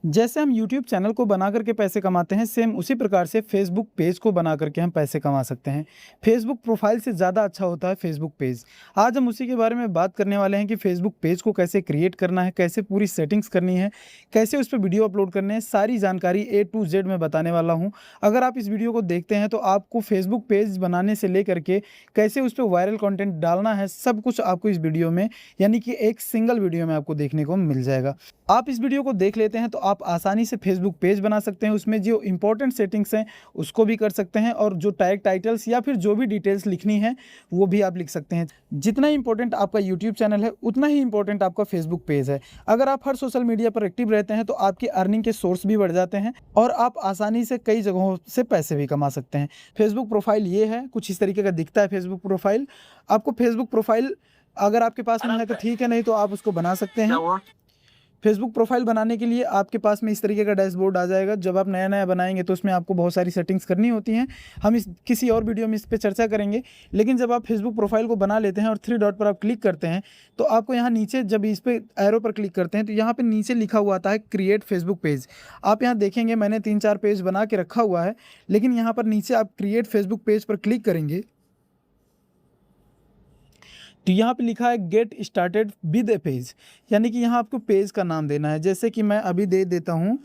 जैसे हम YouTube channel को बना करके पैसे कमाते हैं, सेम उसी प्रकार से फेसबुक पेज को बना करके हम पैसे कमा सकते हैं। फेसबुक प्रोफाइल से ज़्यादा अच्छा होता है फेसबुक पेज। आज हम उसी के बारे में बात करने वाले हैं कि फेसबुक पेज को कैसे क्रिएट करना है, कैसे पूरी सेटिंग्स करनी है, कैसे उस पे वीडियो अपलोड करने हैं, सारी जानकारी ए टू जेड मैं बताने वाला हूँ। अगर आप इस वीडियो को देखते हैं तो आपको फेसबुक पेज बनाने से लेकर के कैसे उस पे वायरल कंटेंट डालना है, सब कुछ आपको इस वीडियो में, यानी कि एक सिंगल वीडियो में आपको देखने को मिल जाएगा। आप इस वीडियो को देख लेते हैं तो आप आसानी से फेसबुक पेज बना सकते हैं। उसमें जो इंपॉर्टेंट सेटिंग्स हैं उसको भी कर सकते हैं, और जो टैग टाइटल्स या फिर जो भी डिटेल्स लिखनी है वो भी आप लिख सकते हैं। जितना इंपॉर्टेंट आपका यूट्यूब चैनल है उतना ही इंपॉर्टेंट आपका फेसबुक पेज है। अगर आप हर सोशल मीडिया पर एक्टिव रहते हैं तो आपकी अर्निंग के सोर्स भी बढ़ जाते हैं और आप आसानी से कई जगहों से पैसे भी कमा सकते हैं। फेसबुक प्रोफाइल ये है, कुछ इस तरीके का दिखता है फेसबुक प्रोफाइल। आपको फेसबुक प्रोफाइल अगर आपके पास में है तो ठीक है, नहीं तो आप उसको बना सकते हैं। फेसबुक प्रोफाइल बनाने के लिए आपके पास में इस तरीके का डैशबोर्ड आ जाएगा। जब आप नया नया बनाएंगे तो उसमें आपको बहुत सारी सेटिंग्स करनी होती हैं। हम इस किसी और वीडियो में इस पे चर्चा करेंगे। लेकिन जब आप फेसबुक प्रोफाइल को बना लेते हैं और थ्री डॉट पर आप क्लिक करते हैं तो आपको यहाँ नीचे, जब इस पे एरो पर क्लिक करते हैं तो यहाँ पे नीचे लिखा हुआ आता है क्रिएट फेसबुक पेज। आप यहाँ देखेंगे मैंने 3-4 पेज बना के रखा हुआ है, लेकिन यहाँ पर नीचे आप क्रिएट फेसबुक पेज पर क्लिक करेंगे तो यहाँ पे लिखा है get started with A page, यानी कि यहाँ आपको पेज का नाम देना है। जैसे कि मैं अभी दे देता हूँ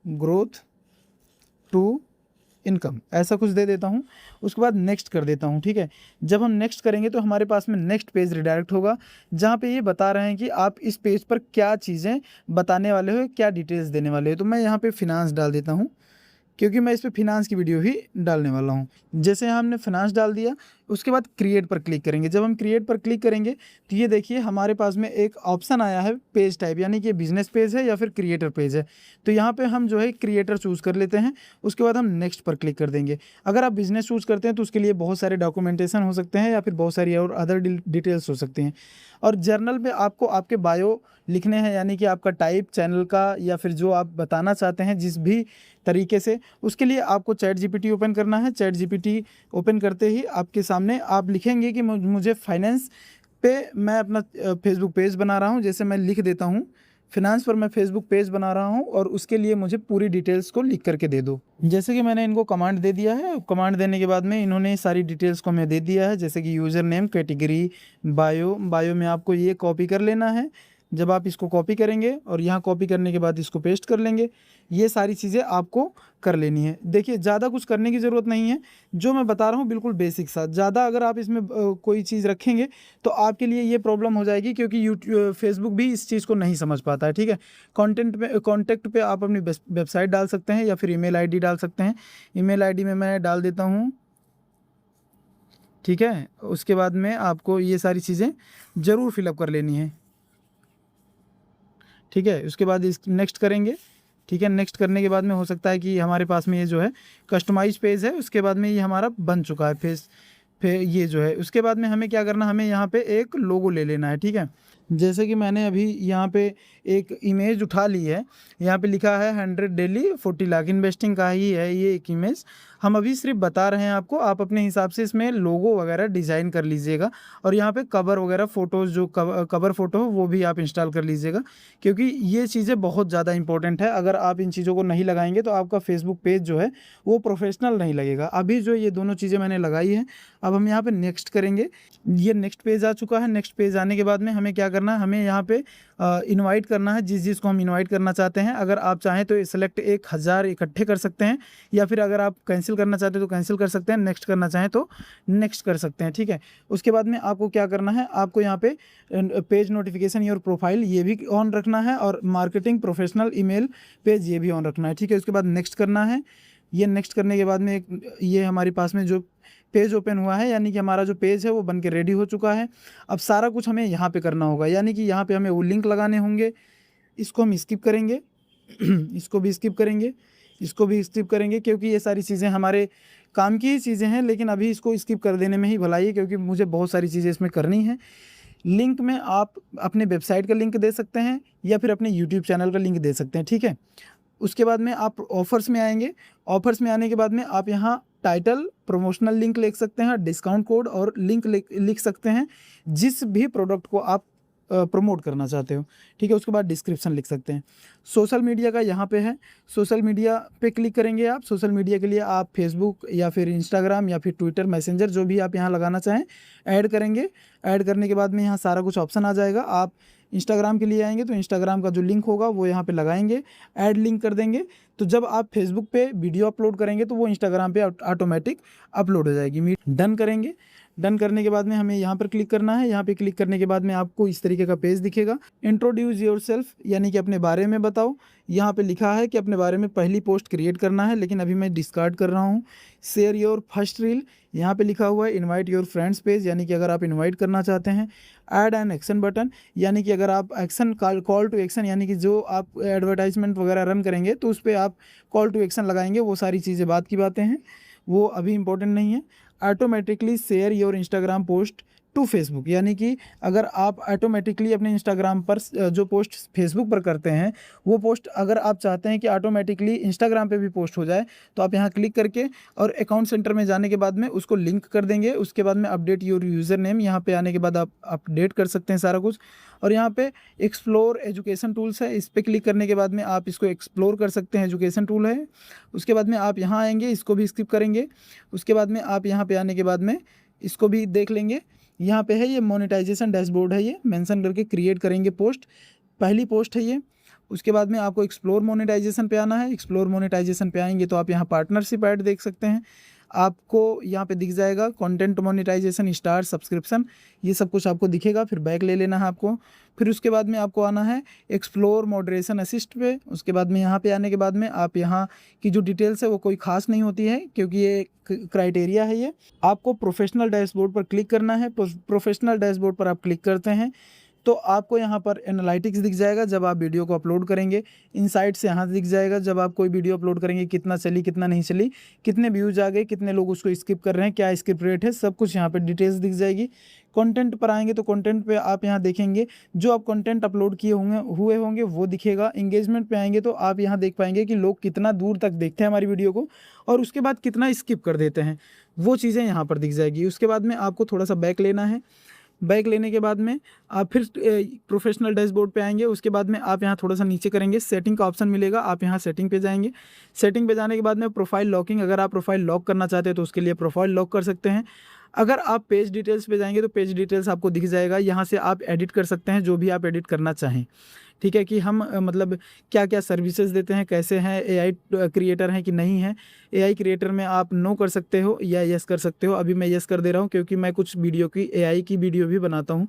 ग्रोथ टू इनकम, ऐसा कुछ दे देता हूँ। उसके बाद नेक्स्ट कर देता हूँ। ठीक है, जब हम नेक्स्ट करेंगे तो हमारे पास में नेक्स्ट पेज रिडायरेक्ट होगा, जहाँ पे ये बता रहे हैं कि आप इस पेज पर क्या चीज़ें बताने वाले हो, क्या डिटेल्स देने वाले हो। तो मैं यहाँ पे फिनांस डाल देता हूँ, क्योंकि मैं इस पे फिनांस की वीडियो ही डालने वाला हूँ। जैसे हमने फिनांस डाल दिया, उसके बाद क्रिएट पर क्लिक करेंगे। जब हम क्रिएट पर क्लिक करेंगे तो ये देखिए हमारे पास में एक ऑप्शन आया है पेज टाइप, यानी कि बिजनेस पेज है या फिर क्रिएटर पेज है। तो यहाँ पे हम जो है क्रिएटर चूज़ कर लेते हैं। उसके बाद हम नेक्स्ट पर क्लिक कर देंगे। अगर आप बिजनेस चूज़ करते हैं तो उसके लिए बहुत सारे डॉक्यूमेंटेशन हो सकते हैं या फिर बहुत सारी और अदर डिटेल्स हो सकती हैं। और जर्नल में आपको आपके बायो लिखने हैं, यानी कि आपका टाइप चैनल का या फिर जो आप बताना चाहते हैं जिस भी तरीके से, उसके लिए आपको चैट जीपीटी ओपन करना है। चैट जीपीटी ओपन करते ही आपके सामने आप लिखेंगे कि मुझे फाइनेंस पे मैं अपना फेसबुक पेज बना रहा हूँ। जैसे मैं लिख देता हूँ फिनांस पर मैं फेसबुक पेज बना रहा हूँ और उसके लिए मुझे पूरी डिटेल्स को लिख करके दे दो। जैसे कि मैंने इनको कमांड दे दिया है। कमांड देने के बाद में इन्होंने सारी डिटेल्स को मैं दे दिया है, जैसे कि यूज़र नेम, कैटेगरी, बायो में आपको ये कॉपी कर लेना है। जब आप इसको कॉपी करेंगे और यहाँ कॉपी करने के बाद इसको पेस्ट कर लेंगे, ये सारी चीज़ें आपको कर लेनी है। देखिए ज़्यादा कुछ करने की ज़रूरत नहीं है, जो मैं बता रहा हूँ बिल्कुल बेसिक सा। ज़्यादा अगर आप इसमें कोई चीज़ रखेंगे तो आपके लिए ये प्रॉब्लम हो जाएगी, क्योंकि यूट्यूब फेसबुक भी इस चीज़ को नहीं समझ पाता है। ठीक है, कॉन्टेक्ट पे आप अपनी वेबसाइट डाल सकते हैं या फिर ईमेल आईडी डाल सकते हैं। ईमेल आईडी में मैं डाल देता हूँ। ठीक है, उसके बाद में आपको ये सारी चीज़ें ज़रूर फिलअप कर लेनी है। ठीक है, उसके बाद इस नेक्स्ट करेंगे। ठीक है, नेक्स्ट करने के बाद में हो सकता है कि हमारे पास में ये जो है कस्टमाइज पेज है, उसके बाद में ये हमारा बन चुका है फेस पे ये जो है। उसके बाद में हमें क्या करना, हमें यहाँ पे एक लोगो ले लेना है। ठीक है, जैसे कि मैंने अभी यहाँ पे एक इमेज उठा ली है। यहाँ पे लिखा है 100 डेली 40 लाख इन्वेस्टिंग का ही है ये एक इमेज। हम अभी सिर्फ बता रहे हैं आपको, आप अपने हिसाब से इसमें लोगो वगैरह डिज़ाइन कर लीजिएगा। और यहाँ पे कवर वगैरह फ़ोटोज़, जो कवर फ़ोटो हो वो भी आप इंस्टॉल कर लीजिएगा, क्योंकि ये चीज़ें बहुत ज़्यादा इंपॉर्टेंट है। अगर आप इन चीज़ों को नहीं लगाएंगे तो आपका फेसबुक पेज जो है वो प्रोफेशनल नहीं लगेगा। अभी जो ये दोनों चीज़ें मैंने लगाई हैं, अब हम यहाँ पे नेक्स्ट करेंगे। ये नेक्स्ट पेज आ चुका है। नेक्स्ट पेज आने के बाद में हमें क्या करना है, हमें यहाँ पे इनवाइट करना है जिसको हम इनवाइट करना चाहते हैं। अगर आप चाहें तो सेलेक्ट 1000 इकट्ठे कर सकते हैं, या फिर अगर आप कैंसिल करना चाहते हैं तो कैंसिल कर सकते हैं, नेक्स्ट करना चाहें तो नेक्स्ट कर सकते हैं। ठीक है, उसके बाद में आपको क्या करना है, आपको यहाँ पे पेज नोटिफिकेशन योर प्रोफाइल ये भी ऑन रखना है, और मार्केटिंग प्रोफेशनल ईमेल पेज ये भी ऑन रखना है। ठीक है, उसके बाद नेक्स्ट करना है। ये नेक्स्ट करने के बाद में ये हमारे पास में जो पेज ओपन हुआ है, यानी कि हमारा जो पेज है वो बन के रेडी हो चुका है। अब सारा कुछ हमें यहाँ पे करना होगा, यानी कि यहाँ पे हमें वो लिंक लगाने होंगे। इसको हम स्किप करेंगे इसको भी स्किप करेंगे, इसको भी स्किप करेंगे, क्योंकि ये सारी चीज़ें हमारे काम की ही चीज़ें हैं। लेकिन अभी इसको स्किप कर देने में ही भलाई है, क्योंकि मुझे बहुत सारी चीज़ें इसमें करनी है। लिंक में आप अपने वेबसाइट का लिंक दे सकते हैं या फिर अपने यूट्यूब चैनल का लिंक दे सकते हैं। ठीक है, उसके बाद में आप ऑफ़र्स में आएंगे। ऑफ़र्स में आने के बाद में आप यहाँ टाइटल, प्रमोशनल लिंक लिख सकते हैं, डिस्काउंट कोड और लिंक लिख सकते हैं। जिस भी प्रोडक्ट को आप प्रमोट करना चाहते हो, ठीक है। उसके बाद डिस्क्रिप्शन लिख सकते हैं। सोशल मीडिया का यहाँ पे है, सोशल मीडिया पे क्लिक करेंगे आप। सोशल मीडिया के लिए आप फेसबुक या फिर इंस्टाग्राम या फिर ट्विटर, मैसेंजर, जो भी आप यहाँ लगाना चाहें ऐड करेंगे। ऐड करने के बाद में यहाँ सारा कुछ ऑप्शन आ जाएगा। आप इंस्टाग्राम के लिए आएंगे तो इंस्टाग्राम का जो लिंक होगा वो यहाँ पे लगाएंगे, ऐड लिंक कर देंगे। तो जब आप फेसबुक पे वीडियो अपलोड करेंगे तो वो इंस्टाग्राम पे ऑटोमेटिक अपलोड हो जाएगी। डन करेंगे। डन करने के बाद में हमें यहाँ पर क्लिक करना है। यहाँ पे क्लिक करने के बाद में आपको इस तरीके का पेज दिखेगा। इंट्रोड्यूस योरसेल्फ, यानी कि अपने बारे में बताओ। यहाँ पे लिखा है कि अपने बारे में पहली पोस्ट क्रिएट करना है, लेकिन अभी मैं डिस्कार्ड कर रहा हूँ। शेयर योर फर्स्ट रील, यहाँ पे लिखा हुआ है इनवाइट योर फ्रेंड्स पेज, यानी कि अगर आप इनवाइट करना चाहते हैं। ऐड एन एक्शन बटन, यानी कि अगर आप एक्शन कॉल टू एक्शन, यानी कि जो आप एडवर्टाइजमेंट वगैरह रन करेंगे तो उस पर आप कॉल टू एक्शन लगाएंगे। वो सारी चीज़ें बाद की बातें हैं, वो अभी इंपॉर्टेंट नहीं है। Automatically share your Instagram post to Facebook, यानी कि अगर आप ऑटोमेटिकली अपने इंस्टाग्राम पर जो पोस्ट फेसबुक पर करते हैं वो पोस्ट अगर आप चाहते हैं कि ऑटोमेटिकली इंस्टाग्राम पे भी पोस्ट हो जाए तो आप यहाँ क्लिक करके और अकाउंट सेंटर में जाने के बाद में उसको लिंक कर देंगे। उसके बाद में अपडेट योर यूज़र नेम, यहाँ पे आने के बाद आप अपडेट कर सकते हैं सारा कुछ। और यहाँ पे एक्सप्लोर एजुकेशन टूल्स है, इस पर क्लिक करने के बाद में आप इसको एक्सप्लोर कर सकते हैं, एजुकेशन टूल है। उसके बाद में आप यहाँ आएंगे, इसको भी स्किप करेंगे। उसके बाद में आप यहाँ पे आने के बाद में इसको भी देख लेंगे। यहाँ पे है ये मोनेटाइजेशन डैशबोर्ड है, ये मेंशन करके क्रिएट करेंगे पोस्ट, पहली पोस्ट है ये। उसके बाद में आपको एक्सप्लोर मोनेटाइजेशन पे आना है। एक्सप्लोर मोनेटाइजेशन पे आएंगे तो आप यहाँ पार्टनरशिप ऐड देख सकते हैं। आपको यहाँ पे दिख जाएगा कंटेंट मोनेटाइजेशन, स्टार, सब्सक्रिप्शन, ये सब कुछ आपको दिखेगा। फिर बैक ले लेना है आपको। फिर उसके बाद में आपको आना है एक्सप्लोर मॉडरेशन असिस्ट पे। उसके बाद में यहाँ पे आने के बाद में आप यहाँ की जो डिटेल्स है वो कोई खास नहीं होती है, क्योंकि ये क्राइटेरिया है। ये आपको प्रोफेशनल डैशबोर्ड पर क्लिक करना है। प्रोफेशनल डैशबोर्ड पर आप क्लिक करते हैं तो आपको यहाँ पर एनालिटिक्स दिख जाएगा जब आप वीडियो को अपलोड करेंगे। इनसाइट्स यहाँ दिख जाएगा जब आप कोई वीडियो अपलोड करेंगे, कितना चली, कितना नहीं चली, कितने व्यूज आ गए, कितने लोग उसको स्किप कर रहे हैं, क्या स्किप रेट है, सब कुछ यहाँ पे डिटेल्स दिख जाएगी। कंटेंट पर आएंगे तो कंटेंट पे आप यहाँ देखेंगे जो आप कंटेंट अपलोड किए हुए होंगे वो दिखेगा। इंगेजमेंट पे आएंगे तो आप यहाँ देख पाएंगे कि लोग कितना दूर तक देखते हैं हमारी वीडियो को और उसके बाद कितना स्किप कर देते हैं, वो चीज़ें यहाँ पर दिख जाएगी। उसके बाद में आपको थोड़ा सा बैक लेना है। बैक लेने के बाद में आप फिर प्रोफेशनल डैशबोर्ड पे आएंगे। उसके बाद में आप यहाँ थोड़ा सा नीचे करेंगे, सेटिंग का ऑप्शन मिलेगा, आप यहाँ सेटिंग पे जाएंगे। सेटिंग पे जाने के बाद में प्रोफाइल लॉकिंग, अगर आप प्रोफाइल लॉक करना चाहते हैं तो उसके लिए प्रोफाइल लॉक कर सकते हैं। अगर आप पेज डिटेल्स पे जाएंगे तो पेज डिटेल्स आपको दिख जाएगा, यहाँ से आप एडिट कर सकते हैं जो भी आप एडिट करना चाहें, ठीक है। कि हम मतलब क्या क्या सर्विसेज देते हैं, कैसे हैं, एआई क्रिएटर हैं कि नहीं है। एआई क्रिएटर में आप नो कर सकते हो या यस कर सकते हो। अभी मैं यस कर दे रहा हूँ क्योंकि मैं कुछ वीडियो की एआई की वीडियो भी बनाता हूँ,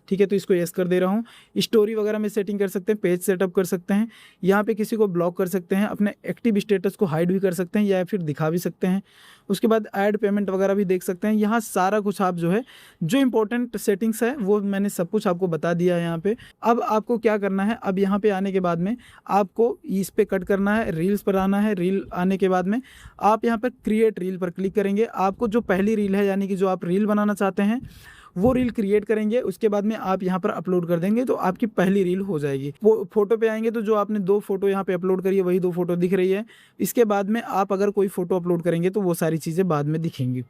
ठीक है, तो इसको यस कर दे रहा हूँ। स्टोरी वगैरह में सेटिंग कर सकते हैं, पेज सेटअप कर सकते हैं, यहाँ पे किसी को ब्लॉक कर सकते हैं, अपने एक्टिव स्टेटस को हाइड भी कर सकते हैं या फिर दिखा भी सकते हैं। उसके बाद ऐड पेमेंट वगैरह भी देख सकते हैं। यहाँ सारा कुछ आप जो है जो इंपॉर्टेंट सेटिंग्स है वो मैंने सब कुछ आपको बता दिया है यहाँ पे। अब आपको क्या करना है, अब यहाँ पे आने के बाद में आपको इस पे कट करना है, रील्स पर आना है। रील आने के बाद में आप यहाँ पर क्रिएट रील पर क्लिक करेंगे। आपको जो पहली रील है यानी कि जो आप रील बनाना चाहते हैं वो रील क्रिएट करेंगे। उसके बाद में आप यहाँ पर अपलोड कर देंगे तो आपकी पहली रील हो जाएगी। वो फोटो पे आएंगे तो जो आपने 2 फोटो यहाँ पे अपलोड करी है वही 2 फोटो दिख रही है। इसके बाद में आप अगर कोई फोटो अपलोड करेंगे तो वो सारी चीज़ें बाद में दिखेंगी,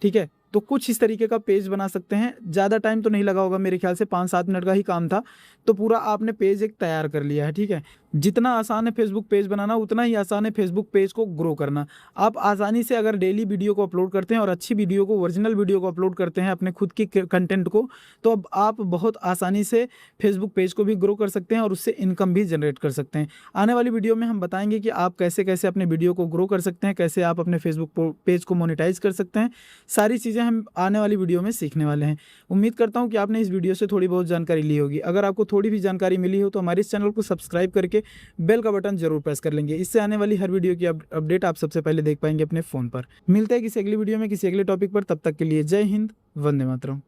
ठीक है। तो कुछ इस तरीके का पेज बना सकते हैं। ज़्यादा टाइम तो नहीं लगा होगा, मेरे ख्याल से 5-7 मिनट का ही काम था, तो पूरा आपने पेज एक तैयार कर लिया है, ठीक है। जितना आसान है फेसबुक पेज बनाना उतना ही आसान है फेसबुक पेज को ग्रो करना। आप आसानी से अगर डेली वीडियो को अपलोड करते हैं और अच्छी वीडियो को, ओरिजिनल वीडियो को अपलोड करते हैं अपने खुद की कंटेंट को, तो अब आप बहुत आसानी से फेसबुक पेज को भी ग्रो कर सकते हैं और उससे इनकम भी जनरेट कर सकते हैं। आने वाली वीडियो में हम बताएंगे कि आप कैसे कैसे अपने वीडियो को ग्रो कर सकते हैं, कैसे आप अपने फेसबुक पेज को मोनेटाइज कर सकते हैं। सारी चीज़ें हम आने वाली वीडियो में सीखने वाले हैं। उम्मीद करता हूं कि आपने इस वीडियो से थोड़ी बहुत जानकारी ली होगी। अगर आपको थोड़ी भी जानकारी मिली हो तो हमारे इस चैनल को सब्सक्राइब करके बेल का बटन जरूर प्रेस कर लेंगे। इससे आने वाली हर वीडियो की अपडेट आप सबसे पहले देख पाएंगे अपने फ़ोन पर। मिलते हैं किसी अगली वीडियो में किसी अगले टॉपिक पर, तब तक के लिए जय हिंद, वंदे मातरम।